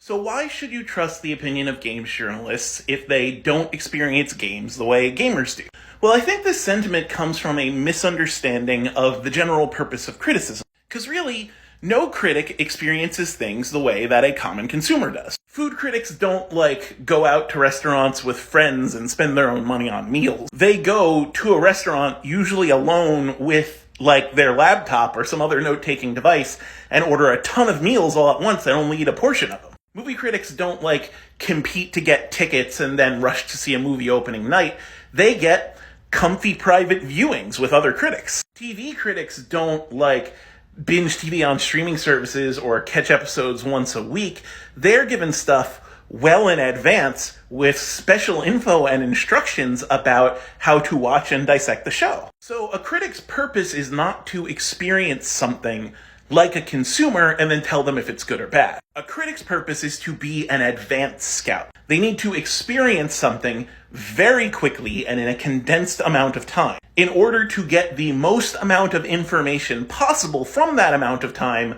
So why should you trust the opinion of games journalists if they don't experience games the way gamers do? Well, I think this sentiment comes from a misunderstanding of the general purpose of criticism. Because really, no critic experiences things the way that a common consumer does. Food critics don't, go out to restaurants with friends and spend their own money on meals. They go to a restaurant, usually alone with their laptop or some other note-taking device, and order a ton of meals all at once and only eat a portion of them. Movie critics don't, compete to get tickets and then rush to see a movie opening night. They get comfy private viewings with other critics. TV critics don't, binge TV on streaming services or catch episodes once a week. They're given stuff well in advance with special info and instructions about how to watch and dissect the show. So a critic's purpose is not to experience something like a consumer and then tell them if it's good or bad. A critic's purpose is to be an advanced scout. They need to experience something very quickly and in a condensed amount of time in order to get the most amount of information possible from that amount of time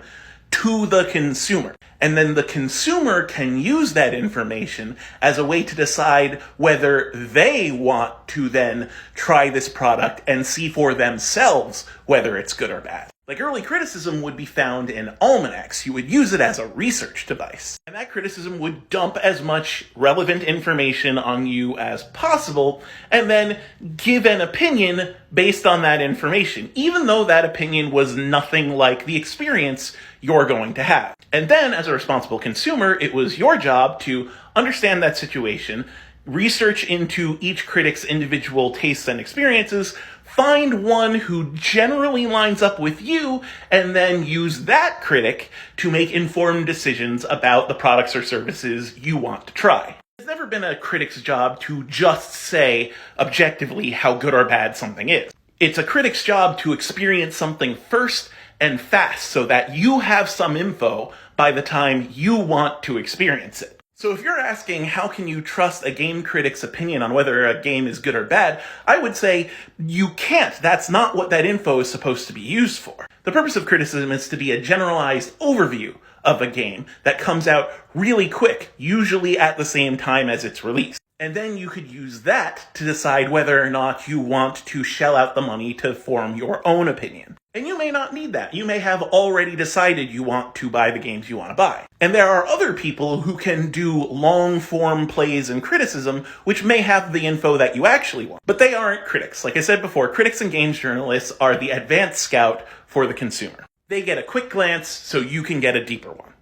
to the consumer. And then the consumer can use that information as a way to decide whether they want to then try this product and see for themselves whether it's good or bad. Early criticism would be found in almanacs. You would use it as a research device. And that criticism would dump as much relevant information on you as possible, and then give an opinion based on that information, even though that opinion was nothing like the experience you're going to have. And then, as a responsible consumer, it was your job to understand that situation, research into each critic's individual tastes and experiences, find one who generally lines up with you, and then use that critic to make informed decisions about the products or services you want to try. It's never been a critic's job to just say objectively how good or bad something is. It's a critic's job to experience something first and fast so that you have some info by the time you want to experience it. So if you're asking how can you trust a game critic's opinion on whether a game is good or bad, I would say you can't. That's not what that info is supposed to be used for. The purpose of criticism is to be a generalized overview of a game that comes out really quick, usually at the same time as it's released. And then you could use that to decide whether or not you want to shell out the money to form your own opinion. And you may not need that. You may have already decided you want to buy the games you want to buy. And there are other people who can do long-form plays and criticism, which may have the info that you actually want. But they aren't critics. Like I said before, critics and games journalists are the advanced scout for the consumer. They get a quick glance so you can get a deeper one.